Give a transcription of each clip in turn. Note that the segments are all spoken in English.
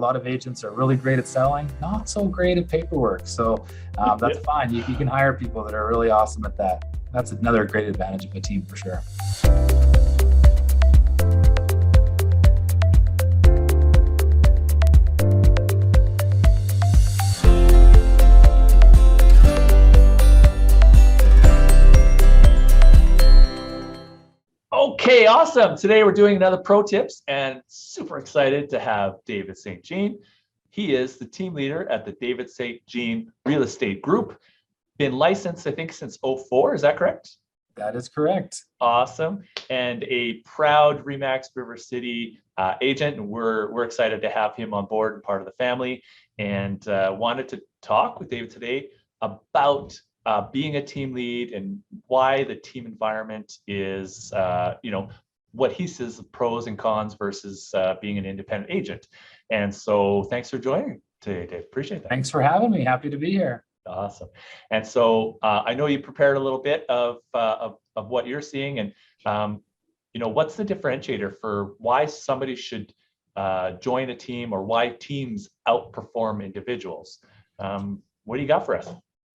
lot of agents are really great at selling, not so great at paperwork. So that's fine. You can hire people that are really awesome at that. That's another great advantage of a team for sure. Okay, awesome. Today we're doing another pro tips and super excited to have David St. Jean. He is the team leader at the David St. Jean Real Estate Group. Been licensed, I think, since 2004. Is that correct? That is correct. Awesome. And a proud REMAX River City agent. And we're excited to have him on board and part of the family. And wanted to talk with David today about being a team lead and why the team environment is, what he says the pros and cons versus being an independent agent. And so thanks for joining today, Dave. Appreciate that. Thanks for having me. Happy to be here. Awesome. And so I know you prepared a little bit of what you're seeing, and what's the differentiator for why somebody should join a team, or why teams outperform individuals? What do you got for us?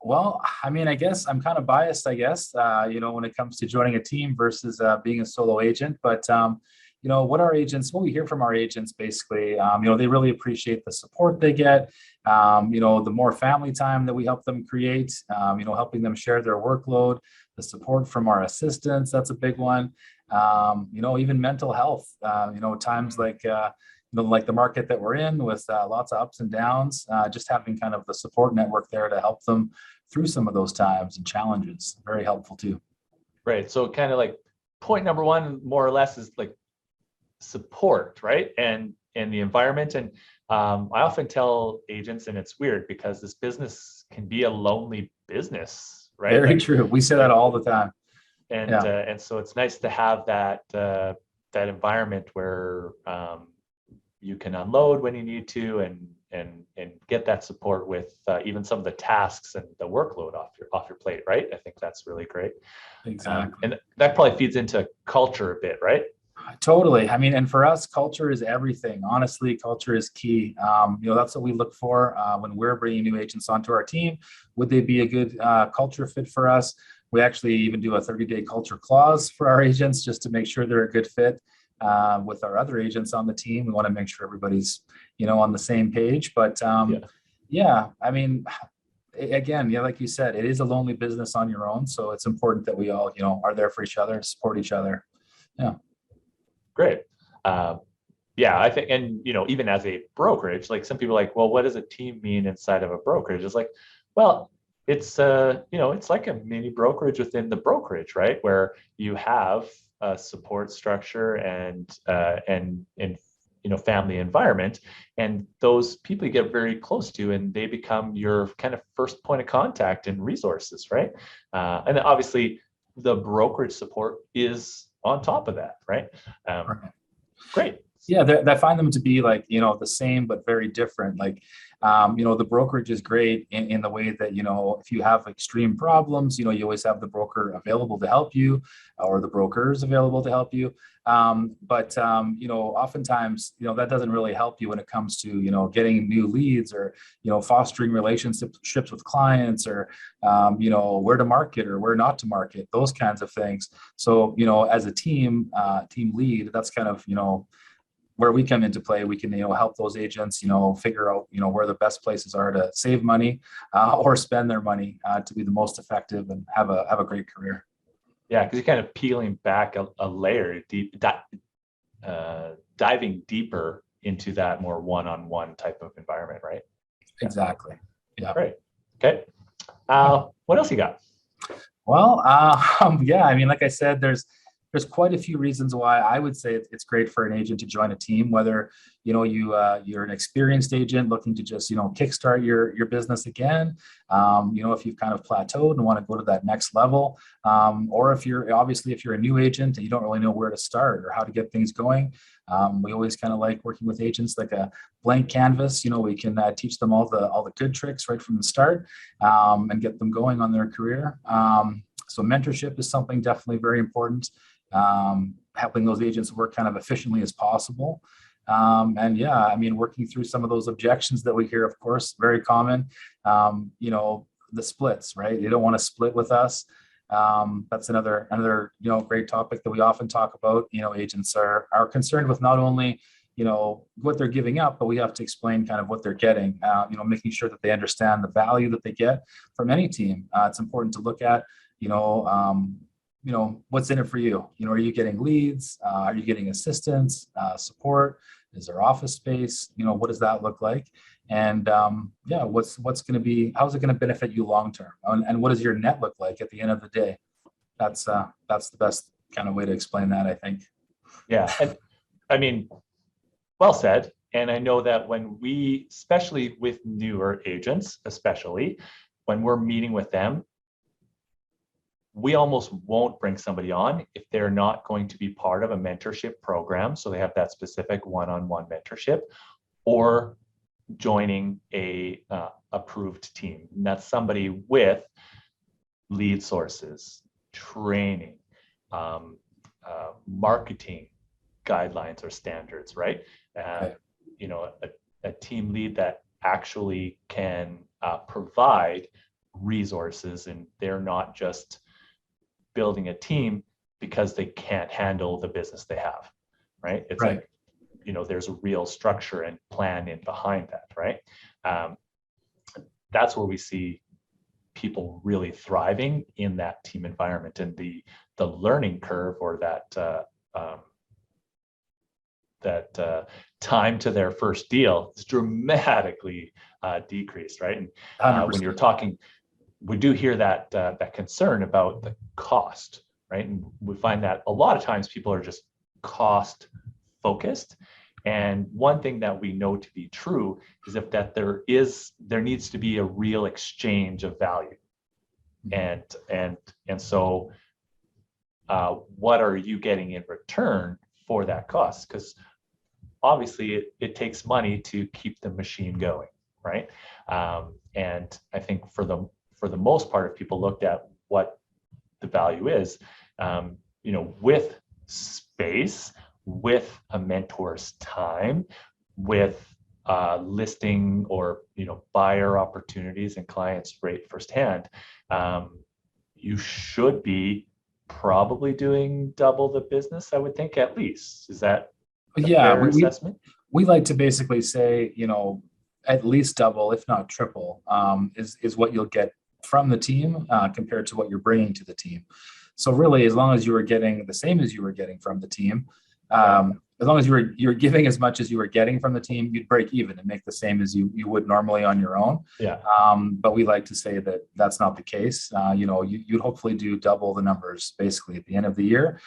Well, I mean, I guess I'm kind of biased, when it comes to joining a team versus being a solo agent. But, what we hear from our agents, basically, they really appreciate the support they get, the more family time that we help them create, helping them share their workload, the support from our assistants, that's a big one. Even mental health, times like the market that we're in with lots of ups and downs, just having kind of the support network there to help them through some of those times and challenges. Very helpful too. Right. So kind of like point number one, more or less, is like support, right? And the environment. And I often tell agents, and it's weird because this business can be a lonely business, right? Very true. We say that all the time. And so it's nice to have that environment where you can unload when you need to, and get that support with even some of the tasks and the workload off your plate, right? I think that's really great. Exactly. And that probably feeds into culture a bit, right? Totally. I mean, and for us, culture is everything. Honestly, culture is key. That's what we look for when we're bringing new agents onto our team. Would they be a good culture fit for us? We actually even do a 30-day culture clause for our agents just to make sure they're a good fit. With our other agents on the team, we want to make sure everybody's, on the same page. But I mean, again, like you said, it is a lonely business on your own. So it's important that we all, are there for each other, support each other. Yeah. Great. I think, and, even as a brokerage, like some people are like, well, what does a team mean inside of a brokerage? It's like, well, it's, it's like a mini brokerage within the brokerage, right? Where you have a support structure and family environment, and those people you get very close to, and they become your kind of first point of contact and resources, right? And then obviously the brokerage support is on top of that, right? Great. Yeah, I find them to be like, the same, but very different. Like, the brokerage is great in the way that, if you have extreme problems, you always have the broker available to help you, or the brokers available to help you. But oftentimes, that doesn't really help you when it comes to, getting new leads, or, fostering relationships with clients, or, where to market or where not to market, those kinds of things. So, as a team lead, that's kind of, where we come into play. We can, help those agents, figure out, where the best places are to save money or spend their money to be the most effective and have a great career. Yeah, because you're kind of peeling back a layer, diving deeper into that more one-on-one type of environment, right? Exactly. Yeah. Great. Okay. What else you got? Well, I mean, like I said, there's quite a few reasons why I would say it's great for an agent to join a team, whether, you're an experienced agent looking to just, kickstart your business again, if you've kind of plateaued and want to go to that next level, or if you're a new agent and you don't really know where to start or how to get things going. We always kind of like working with agents like a blank canvas. We can teach them all the good tricks right from the start, and get them going on their career. So mentorship is something definitely very important. Helping those agents work kind of efficiently as possible. And yeah, I mean, working through some of those objections that we hear, of course, very common. You know, the splits, right? They don't want to split with us. That's another you know, great topic that we often talk about. You know, agents are concerned with not only, you know, what they're giving up, but we have to explain kind of what they're getting. You know, making sure that they understand the value that they get from any team. It's important to look at, you know, what's in it for you. You know, are you getting leads? Are you getting assistance, support? Is there office space? You know, what does that look like? And yeah, what's going to be? How's it going to benefit you long term? And what does your net look like at the end of the day? That's the best kind of way to explain that, I think. Yeah, and I mean, well said. And I know that when we, especially with newer agents, especially when we're meeting with them, we almost won't bring somebody on if they're not going to be part of a mentorship program. So they have that specific one-on-one mentorship, or joining a approved team. And that's somebody with lead sources, training, marketing guidelines or standards, right? You know, a team lead that actually can provide resources, and they're not just building a team because they can't handle the business they have, right? It's Right. like, you know, there's a real structure and plan in behind that, right? That's where we see people really thriving in that team environment, and the learning curve, or that time to their first deal is dramatically decreased, right? And when 100%. you're talking, we do hear that that concern about the cost, right? And we find that a lot of times people are just cost focused. And one thing that we know to be true is that there needs to be a real exchange of value. And so what are you getting in return for that cost? Because obviously it takes money to keep the machine going, right? And I think for the most part, if people looked at what the value is, you know, with space, with a mentor's time, with listing or, you know, buyer opportunities and clients rate firsthand, you should be probably doing double the business, I would think, at least. Is that a fair assessment? We like to basically say, you know, at least double, if not triple, is what you'll get from the team compared to what you're bringing to the team. So really, as long as you were getting the same as you were getting from the team, as long as you're giving as much as you were getting from the team, you'd break even and make the same as you would normally on your own. Yeah. But we like to say that that's not the case. You know, you'd hopefully do double the numbers basically at the end of the year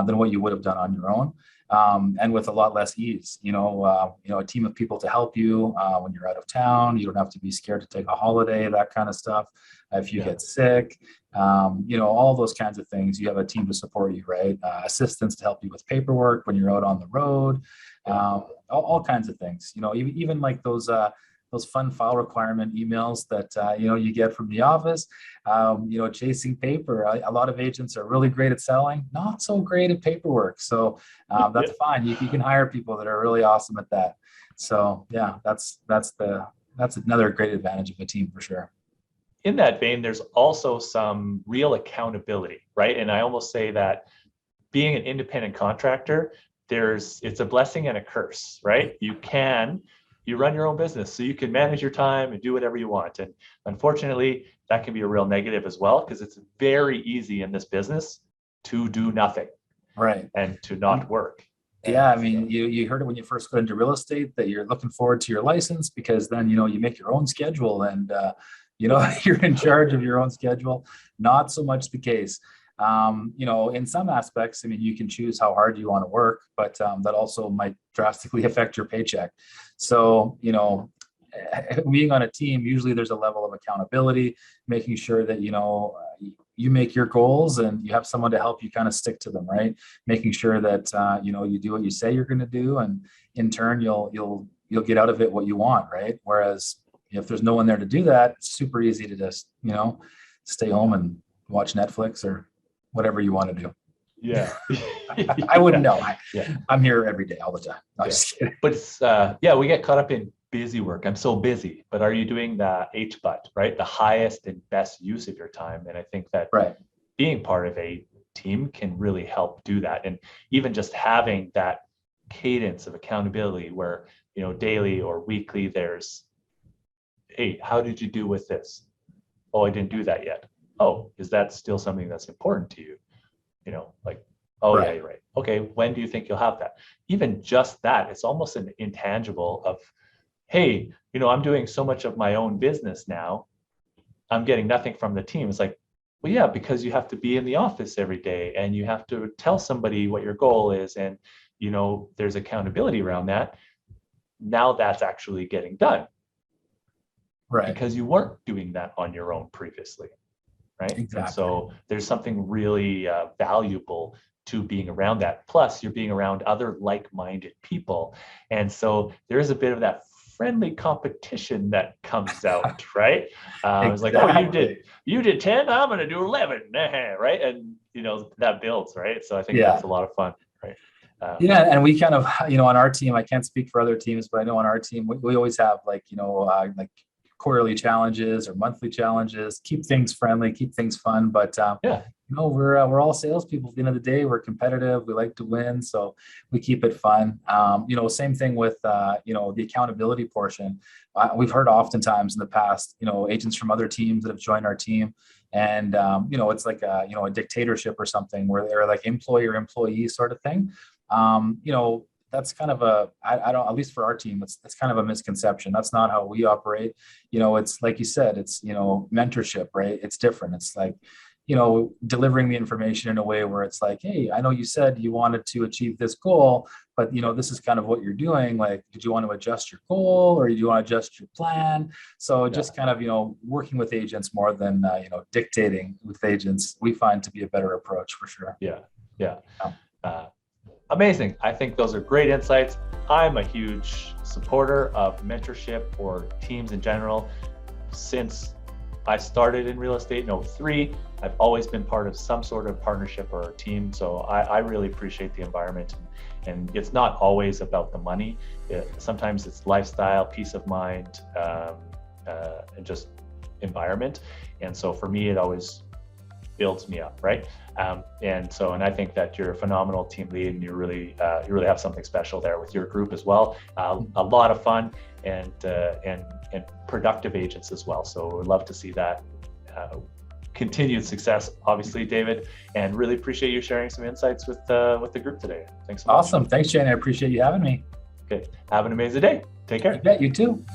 than what you would have done on your own. And with a lot less ease, you know, a team of people to help you when you're out of town. You don't have to be scared to take a holiday, that kind of stuff. If you get sick, you know, all those kinds of things. You have a team to support you, right? Assistants to help you with paperwork when you're out on the road, all kinds of things. You know, even like those fun file requirement emails that you know, you get from the office. You know, chasing paper. A lot of agents are really great at selling, not so great at paperwork. So that's fine. You can hire people that are really awesome at that. So yeah, that's another great advantage of a team for sure. In that vein, there's also some real accountability, right? And I almost say that being an independent contractor, it's a blessing and a curse, right? You run your own business, so you can manage your time and do whatever you want. And unfortunately, that can be a real negative as well, because it's very easy in this business to do nothing, right, and to not work. Yeah, I mean, you heard it when you first got into real estate that you're looking forward to your license, because then, you know, you make your own schedule and you know, you're in charge of your own schedule. Not so much the case. You know, in some aspects, I mean, you can choose how hard you want to work, but that also might drastically affect your paycheck. So, you know, being on a team, usually there's a level of accountability, making sure that, you know, you make your goals and you have someone to help you kind of stick to them, right? Making sure that, you know, you do what you say you're going to do, and in turn, you'll get out of it what you want, right? Whereas if there's no one there to do that, it's super easy to just, you know, stay home and watch Netflix or whatever you want to do. Yeah. I wouldn't know. Yeah. I'm here every day, all the time. No, Yeah. just kidding. But it's, we get caught up in busy work. I'm so busy, but are you doing the HBUT, right? The highest and best use of your time. And I think that Right. being part of a team can really help do that. And even just having that cadence of accountability where, daily or weekly, there's, hey, how did you do with this? Oh, I didn't do that yet. Oh, is that still something that's important to you? Like, oh, yeah, Right. you're right. Okay, when do you think you'll have that? Even just that, it's almost an intangible of, hey, I'm doing so much of my own business now. I'm getting nothing from the team. It's like, well, yeah, because you have to be in the office every day and you have to tell somebody what your goal is. And, there's accountability around that. Now that's actually getting done. Right. Because you weren't doing that on your own previously. Right. Exactly. And so there's something really valuable to being around that. Plus, you're being around other like-minded people. And so there is a bit of that friendly competition that comes out, right? It's like, oh, you did 10, I'm going to do 11, right? And, that builds, right? So I think that's a lot of fun, right? And we kind of, on our team, I can't speak for other teams, but I know on our team, we always have like quarterly challenges or monthly challenges, keep things friendly, keep things fun. But we're all salespeople. At the end of the day, we're competitive. We like to win, so we keep it fun. Same thing with the accountability portion. We've heard oftentimes in the past, agents from other teams that have joined our team, and it's like a dictatorship or something where they're like employer-employee sort of thing. That's kind of I don't, at least for our team, it's kind of a misconception. That's not how we operate. It's like you said, it's, mentorship, right? It's different. It's like, delivering the information in a way where it's like, hey, I know you said you wanted to achieve this goal, but, this is kind of what you're doing. Like, did you want to adjust your goal or do you want to adjust your plan? So just kind of, working with agents more than, dictating with agents, we find to be a better approach for sure. Yeah. Amazing. I think those are great insights. I'm a huge supporter of mentorship or teams in general. Since I started in real estate in 2003, I've always been part of some sort of partnership or team. So I really appreciate the environment. And it's not always about the money. Sometimes it's lifestyle, peace of mind, and just environment. And so for me, it always builds me up, right? And I think that you're a phenomenal team lead, and you really have something special there with your group as well. A lot of fun and productive agents as well. So we'd love to see that continued success, obviously, David. And really appreciate you sharing some insights with the group today. Thanks so much. Awesome, thanks, Shane. I appreciate you having me. Okay, have an amazing day. Take care. You bet, you too.